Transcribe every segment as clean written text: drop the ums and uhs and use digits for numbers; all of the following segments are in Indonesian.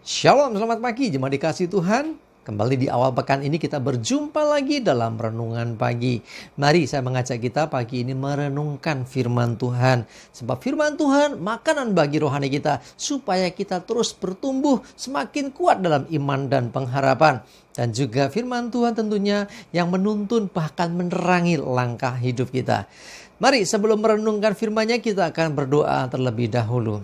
Shalom, selamat pagi jemaat dikasih Tuhan. Kembali di awal pekan ini kita berjumpa lagi dalam renungan pagi. Mari saya mengajak kita pagi ini merenungkan firman Tuhan. Sebab firman Tuhan makanan bagi rohani kita, supaya kita terus bertumbuh semakin kuat dalam iman dan pengharapan. Dan juga firman Tuhan tentunya yang menuntun bahkan menerangi langkah hidup kita. Mari sebelum merenungkan firman-Nya kita akan berdoa terlebih dahulu.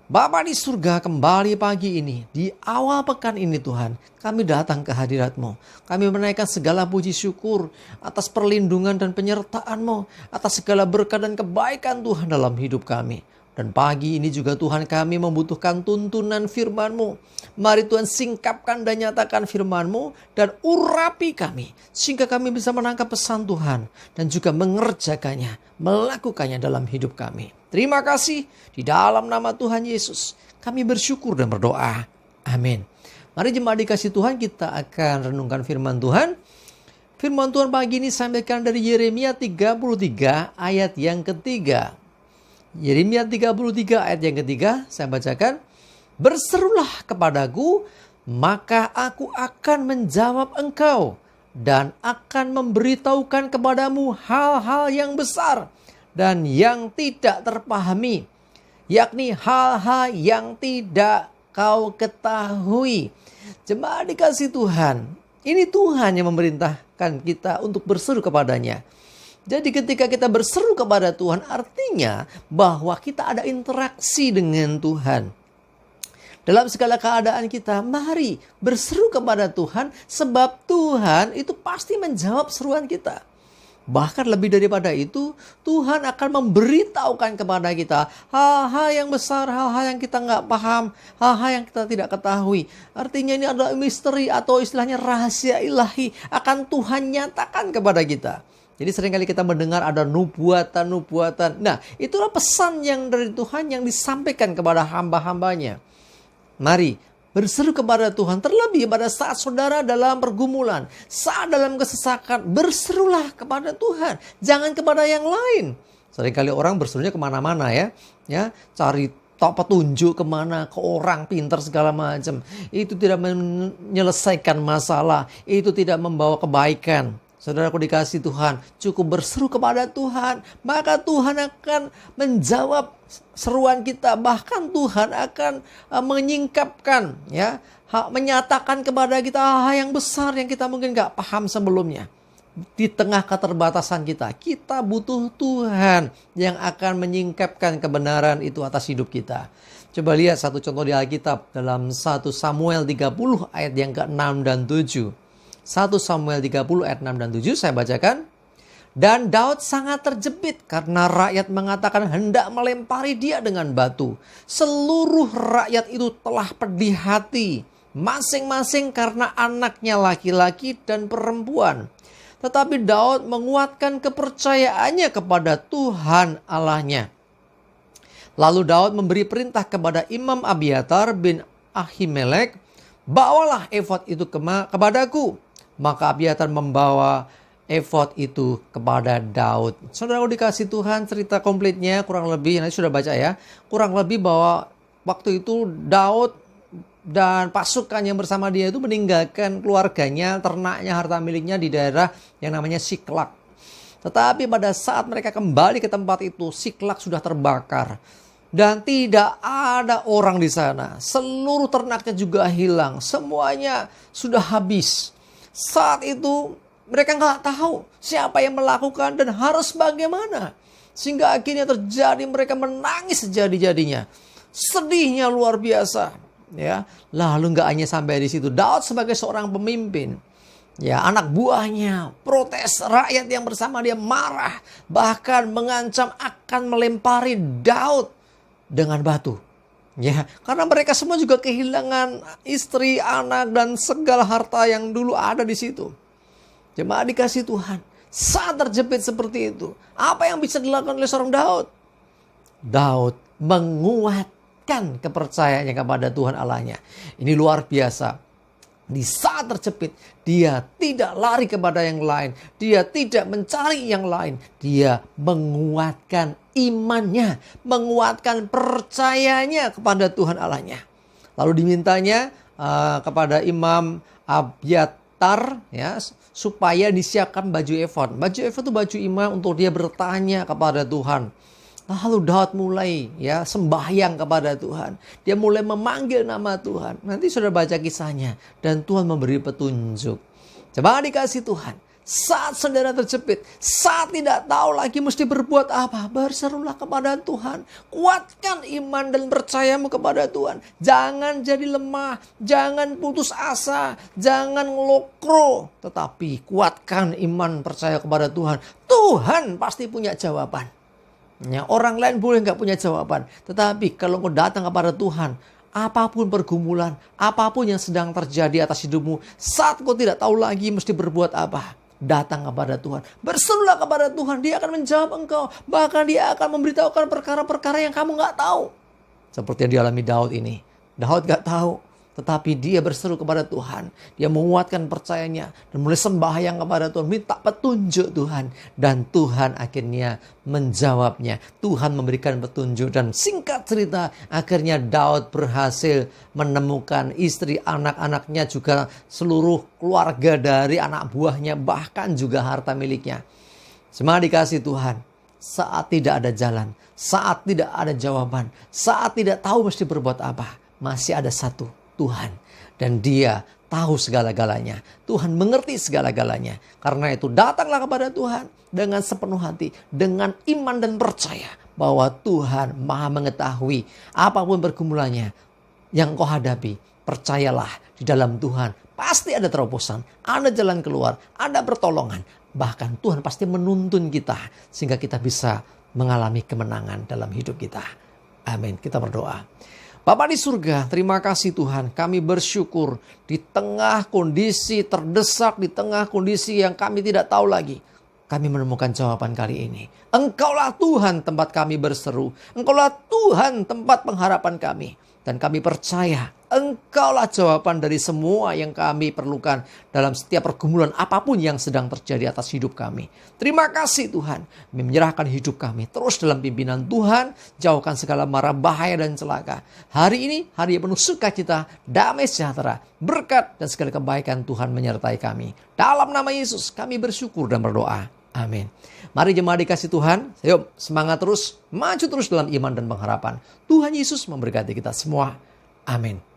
Bapa di surga, kembali pagi ini, di awal pekan ini Tuhan, kami datang ke hadirat-Mu. Kami menaikkan segala puji syukur atas perlindungan dan penyertaan-Mu, atas segala berkat dan kebaikan Tuhan dalam hidup kami. Dan pagi ini juga Tuhan, kami membutuhkan tuntunan firman-Mu. Mari Tuhan singkapkan dan nyatakan firman-Mu dan urapi kami, sehingga kami bisa menangkap pesan Tuhan dan juga mengerjakannya, melakukannya dalam hidup kami. Terima kasih di dalam nama Tuhan Yesus. Kami bersyukur dan berdoa. Amin. Mari jemaat dikasih Tuhan, kita akan renungkan firman Tuhan. Firman Tuhan pagi ini sampaikan dari Yeremia 33 ayat yang ketiga. Yeremia 33 ayat yang ketiga, saya bacakan. Berserulah kepadaku, maka aku akan menjawab engkau dan akan memberitahukan kepadamu hal-hal yang besar dan yang tidak terpahami, yakni hal-hal yang tidak kau ketahui. Jemaat dikasih Tuhan, ini Tuhan yang memerintahkan kita untuk berseru kepadanya. Jadi ketika kita berseru kepada Tuhan, artinya bahwa kita ada interaksi dengan Tuhan. Dalam segala keadaan kita, mari berseru kepada Tuhan, sebab Tuhan itu pasti menjawab seruan kita. Bahkan lebih daripada itu, Tuhan akan memberitahukan kepada kita hal-hal yang besar, hal-hal yang kita nggak paham, hal-hal yang kita tidak ketahui. Artinya ini adalah misteri atau istilahnya rahasia ilahi akan Tuhan nyatakan kepada kita. Jadi seringkali kita mendengar ada nubuatan-nubuatan. Nah, itulah pesan yang dari Tuhan yang disampaikan kepada hamba-hambanya. Mari berseru kepada Tuhan, terlebih pada saat saudara dalam pergumulan, saat dalam kesesakan, berserulah kepada Tuhan, jangan kepada yang lain. Seringkali orang berserunya kemana-mana ya, cari petunjuk kemana, ke orang pintar segala macam. Itu tidak menyelesaikan masalah, itu tidak membawa kebaikan. Saudaraku dikasih Tuhan, cukup berseru kepada Tuhan, maka Tuhan akan menjawab seruan kita. Bahkan Tuhan akan menyingkapkan, menyatakan kepada kita hal yang besar yang kita mungkin gak paham sebelumnya. Di tengah keterbatasan kita butuh Tuhan yang akan menyingkapkan kebenaran itu atas hidup kita. Coba lihat satu contoh di Alkitab dalam 1 Samuel 30 ayat yang ke-6 dan 7. 1 Samuel 30 ayat 6 dan 7 saya bacakan. Dan Daud sangat terjepit karena rakyat mengatakan hendak melempari dia dengan batu. Seluruh rakyat itu telah pedih hati, masing-masing karena anaknya laki-laki dan perempuan. Tetapi Daud menguatkan kepercayaannya kepada Tuhan Allahnya. Lalu Daud memberi perintah kepada Imam Abiatar bin Ahimelek, bawalah efod itu kepadaku. Maka Abiatar membawa efod itu kepada Daud. Saudara dikasih Tuhan, cerita komplitnya kurang lebih, nanti sudah baca ya. Kurang lebih bahwa waktu itu Daud dan pasukan yang bersama dia itu meninggalkan keluarganya, ternaknya, harta miliknya di daerah yang namanya Siklak. Tetapi pada saat mereka kembali ke tempat itu, Siklak sudah terbakar. Dan tidak ada orang di sana. Seluruh ternaknya juga hilang. Semuanya sudah habis. Saat itu mereka nggak tahu siapa yang melakukan dan harus bagaimana. Sehingga akhirnya terjadi mereka menangis sejadi-jadinya. Sedihnya luar biasa. Lalu nggak hanya sampai di situ. Daud sebagai seorang pemimpin, anak buahnya protes, rakyat yang bersama dia marah. Bahkan mengancam akan melempari Daud dengan batu. Karena mereka semua juga kehilangan istri, anak, dan segala harta yang dulu ada di situ. Jemaat dikasih Tuhan, saat terjepit seperti itu, apa yang bisa dilakukan oleh seorang Daud? Daud menguatkan kepercayaannya kepada Tuhan Allahnya. Ini luar biasa. Di saat terjepit, dia tidak lari kepada yang lain. Dia tidak mencari yang lain. Dia menguatkan imannya, menguatkan percayanya kepada Tuhan Allahnya. Lalu dimintanya kepada Imam Abiatar ya, supaya disiapkan baju efod. Baju efod itu baju imam untuk dia bertanya kepada Tuhan. Lalu Daud mulai ya sembahyang kepada Tuhan. Dia mulai memanggil nama Tuhan. Nanti saudara baca kisahnya. Dan Tuhan memberi petunjuk. Coba dikasih Tuhan. Saat saudara terjepit, saat tidak tahu lagi mesti berbuat apa, berserulah kepada Tuhan. Kuatkan iman dan percayamu kepada Tuhan. Jangan jadi lemah, jangan putus asa, jangan ngelokro. Tetapi kuatkan iman percaya kepada Tuhan. Tuhan pasti punya jawaban. Ya, orang lain boleh nggak punya jawaban. Tetapi kalau kau datang kepada Tuhan, apapun pergumulan, apapun yang sedang terjadi atas hidupmu, saat kau tidak tahu lagi mesti berbuat apa, datang kepada Tuhan. Berserulah kepada Tuhan. Dia akan menjawab engkau. Bahkan dia akan memberitahukan perkara-perkara yang kamu gak tahu. Seperti yang dialami Daud ini. Daud gak tahu. Tetapi dia berseru kepada Tuhan. Dia menguatkan percayanya. Dan mulai sembahyang kepada Tuhan. Minta petunjuk Tuhan. Dan Tuhan akhirnya menjawabnya. Tuhan memberikan petunjuk. Dan singkat cerita, akhirnya Daud berhasil menemukan istri, anak-anaknya, juga seluruh keluarga dari anak buahnya. Bahkan juga harta miliknya. Semua dikasih Tuhan. Saat tidak ada jalan. Saat tidak ada jawaban. Saat tidak tahu mesti berbuat apa. Masih ada satu. Tuhan. Dan dia tahu segala-galanya. Tuhan mengerti segala-galanya. Karena itu datanglah kepada Tuhan dengan sepenuh hati. Dengan iman dan percaya bahwa Tuhan maha mengetahui apapun pergumulannya yang kau hadapi. Percayalah di dalam Tuhan. Pasti ada terobosan. Ada jalan keluar. Ada pertolongan. Bahkan Tuhan pasti menuntun kita. Sehingga kita bisa mengalami kemenangan dalam hidup kita. Amin. Kita berdoa. Bapa di surga, terima kasih Tuhan. Kami bersyukur di tengah kondisi terdesak, di tengah kondisi yang kami tidak tahu lagi. Kami menemukan jawaban kali ini. Engkaulah Tuhan tempat kami berseru. Engkaulah Tuhan tempat pengharapan kami. Dan kami percaya Engkaulah jawaban dari semua yang kami perlukan dalam setiap pergumulan apapun yang sedang terjadi atas hidup kami. Terima kasih Tuhan. Kami menyerahkan hidup kami terus dalam pimpinan Tuhan. Jauhkan segala mara bahaya dan celaka. Hari ini hari yang penuh sukacita, damai sejahtera, berkat dan segala kebaikan Tuhan menyertai kami. Dalam nama Yesus kami bersyukur dan berdoa. Amin. Mari jemaat dikasih Tuhan. Yuk semangat terus, maju terus dalam iman dan pengharapan. Tuhan Yesus memberkati kita semua. Amin.